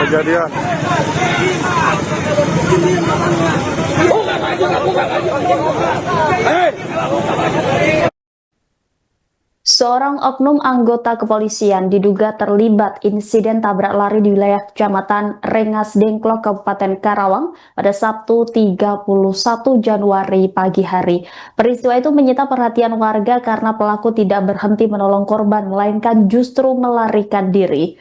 kejadian. Seorang oknum anggota kepolisian diduga terlibat insiden tabrak lari di wilayah Kecamatan Rengas Dengklok, Kabupaten Karawang pada Sabtu 31 Januari pagi hari. Peristiwa itu menyita perhatian warga karena pelaku tidak berhenti menolong korban, melainkan justru melarikan diri.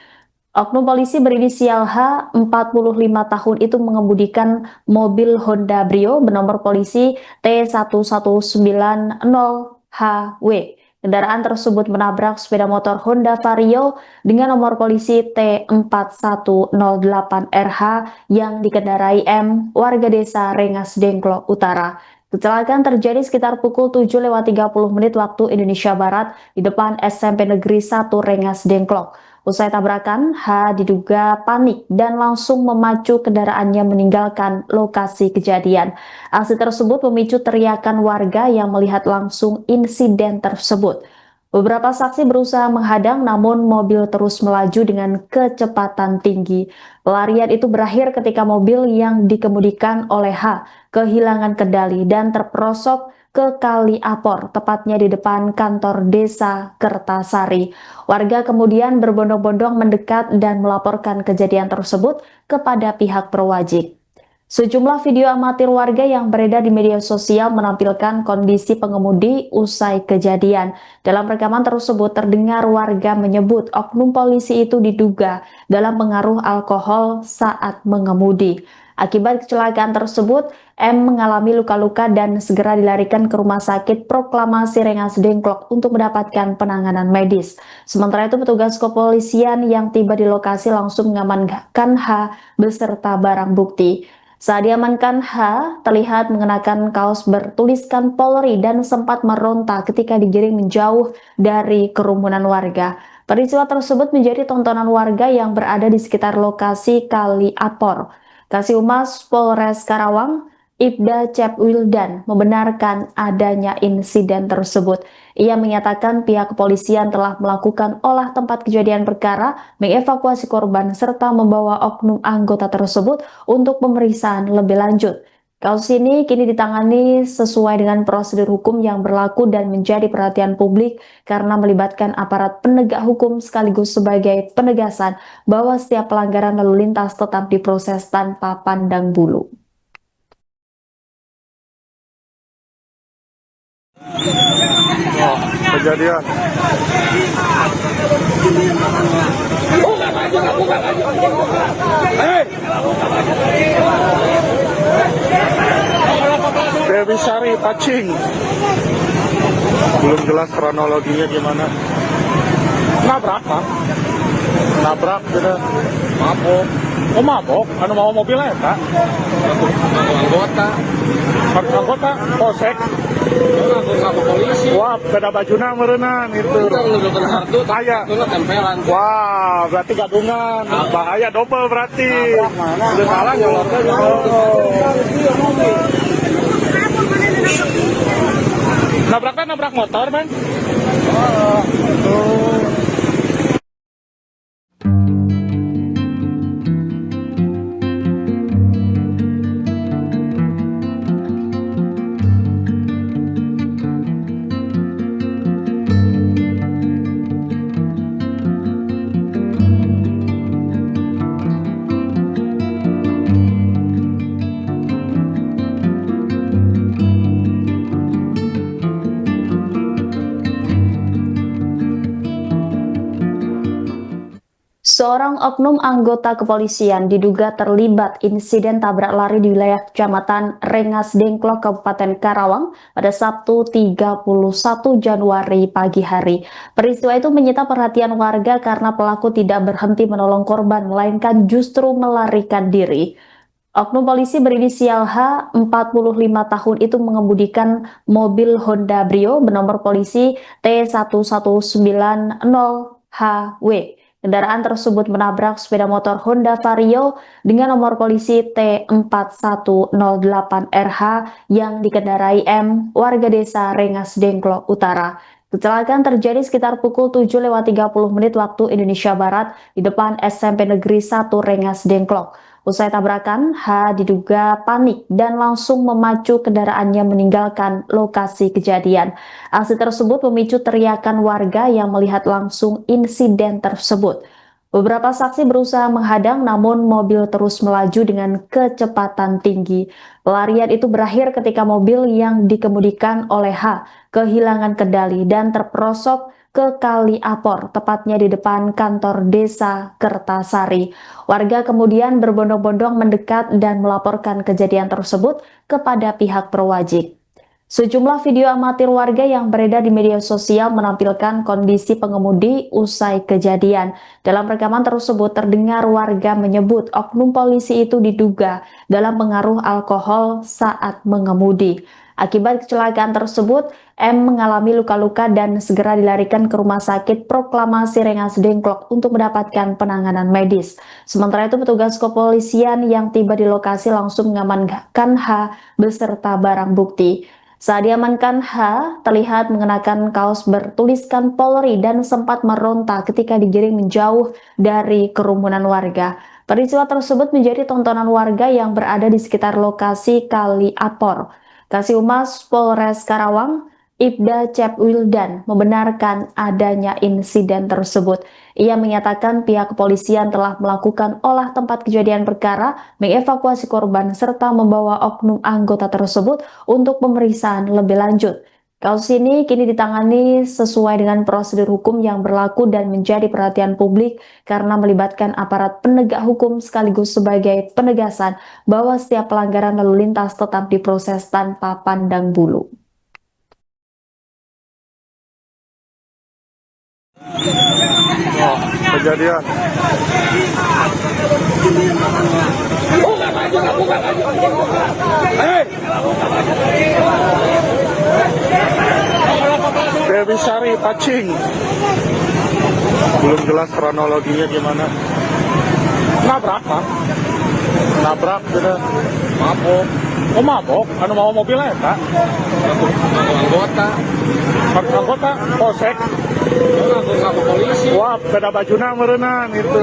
Oknum polisi berinisial H, 45 tahun itu mengemudikan mobil Honda Brio bernomor polisi T1190HW. Kendaraan tersebut menabrak sepeda motor Honda Vario dengan nomor polisi T4108RH yang dikendarai M, warga desa Rengas Dengklok Utara. Kecelakaan terjadi sekitar pukul 7:30 waktu Indonesia Barat di depan SMP Negeri 1 Rengas Dengklok. Usai tabrakan, H diduga panik dan langsung memacu kendaraannya meninggalkan lokasi kejadian. Aksi tersebut memicu teriakan warga yang melihat langsung insiden tersebut. Beberapa saksi berusaha menghadang, namun mobil terus melaju dengan kecepatan tinggi. Pelarian itu berakhir ketika mobil yang dikemudikan oleh H kehilangan kendali dan terperosok ke Kali Apor, tepatnya di depan kantor desa Kertasari. Warga kemudian berbondong-bondong mendekat dan melaporkan kejadian tersebut kepada pihak berwajib. Sejumlah video amatir warga yang beredar di media sosial menampilkan kondisi pengemudi usai kejadian. Dalam rekaman tersebut terdengar warga menyebut oknum polisi itu diduga dalam pengaruh alkohol saat mengemudi. Akibat kecelakaan tersebut, M mengalami luka-luka dan segera dilarikan ke Rumah Sakit Proklamasi Rengas Dengklok untuk mendapatkan penanganan medis. Sementara itu, petugas kepolisian yang tiba di lokasi langsung mengamankan H beserta barang bukti. Saat diamankan, H terlihat mengenakan kaos bertuliskan Polri dan sempat meronta ketika digiring menjauh dari kerumunan warga. Peristiwa tersebut menjadi tontonan warga yang berada di sekitar lokasi Kali Apor. Kasih-Humas Polres Karawang, Ibda Cepwildan, membenarkan adanya insiden tersebut. Ia menyatakan pihak kepolisian telah melakukan olah tempat kejadian perkara, mengevakuasi korban, serta membawa oknum anggota tersebut untuk pemeriksaan lebih lanjut. Kasus ini kini ditangani sesuai dengan prosedur hukum yang berlaku dan menjadi perhatian publik karena melibatkan aparat penegak hukum sekaligus sebagai penegasan bahwa setiap pelanggaran lalu lintas tetap diproses tanpa pandang bulu. Oh, kejadian. Dewi Sari Pacing. Belum jelas kronologinya gimana. Nabrak, Pak. Nabrak gitu. Mabok. Oh, mabok? Anu mau mobilnya, Kak? Anggota. Anggota polsek. Anggota polisi. Wah, beda bajuna merenan itu. Bahaya. Wah, berarti gabungan. Bahaya double berarti. Udah salah nyolotnya. Nabraknya nabrak motor, Man. Seorang oknum anggota kepolisian diduga terlibat insiden tabrak lari di wilayah Kecamatan Rengas Dengklok, Kabupaten Karawang pada Sabtu 31 Januari pagi hari. Peristiwa itu menyita perhatian warga karena pelaku tidak berhenti menolong korban, melainkan justru melarikan diri. Oknum polisi berinisial H, 45 tahun itu mengemudikan mobil Honda Brio bernomor polisi T1190HW. Kendaraan tersebut menabrak sepeda motor Honda Vario dengan nomor polisi T4108RH yang dikendarai M, warga desa Rengas Dengklok Utara. Kecelakaan terjadi sekitar pukul 7:30 waktu Indonesia Barat di depan SMP Negeri 1 Rengas Dengklok. Usai tabrakan, H diduga panik dan langsung memacu kendaraannya meninggalkan lokasi kejadian. Aksi tersebut memicu teriakan warga yang melihat langsung insiden tersebut. Beberapa saksi berusaha menghadang namun mobil terus melaju dengan kecepatan tinggi. Pelarian itu berakhir ketika mobil yang dikemudikan oleh H kehilangan kendali dan terperosok ke Kali Apor, tepatnya di depan kantor desa Kertasari. Warga kemudian berbondong-bondong mendekat dan melaporkan kejadian tersebut kepada pihak berwajib. Sejumlah video amatir warga yang beredar di media sosial menampilkan kondisi pengemudi usai kejadian. Dalam rekaman tersebut terdengar warga menyebut oknum polisi itu diduga dalam pengaruh alkohol saat mengemudi. Akibat kecelakaan tersebut, M mengalami luka-luka dan segera dilarikan ke Rumah Sakit Proklamasi Rengas Dengklok untuk mendapatkan penanganan medis. Sementara itu, petugas kepolisian yang tiba di lokasi langsung mengamankan H beserta barang bukti. Saat diamankan, H terlihat mengenakan kaos bertuliskan Polri dan sempat meronta ketika digiring menjauh dari kerumunan warga. Peristiwa tersebut menjadi tontonan warga yang berada di sekitar lokasi Kali Apor. Kasih-Humas Polres Karawang, Ibda Cepwildan, membenarkan adanya insiden tersebut. Ia menyatakan pihak kepolisian telah melakukan olah tempat kejadian perkara, mengevakuasi korban, serta membawa oknum anggota tersebut untuk pemeriksaan lebih lanjut. Kasus ini kini ditangani sesuai dengan prosedur hukum yang berlaku dan menjadi perhatian publik karena melibatkan aparat penegak hukum sekaligus sebagai penegasan bahwa setiap pelanggaran lalu lintas tetap diproses tanpa pandang bulu. Oh, kejadian. Dewi Sari Pacing. Belum jelas kronologinya gimana. Nabrak, Pak. Nabrak sudah. Mabok. Oh, mabok? Anu mau mobilnya, Kak? Anggota. Anggota polsek. Anggota polisi. Wah, beda bajuna meureunan itu.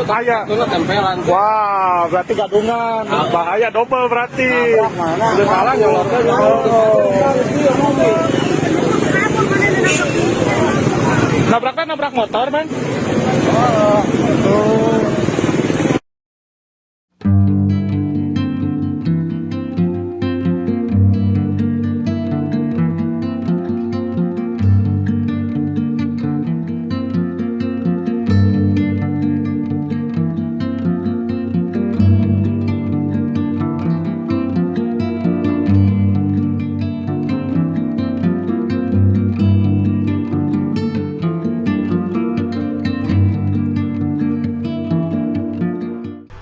Aya. Tempelan. Wah, berarti gadungan. Bahaya double berarti. Udah salah nyolotnya. Nabraknya nabrak motor, Man.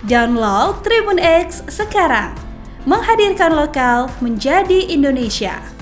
Download Tribun X sekarang, menghadirkan lokal menjadi Indonesia.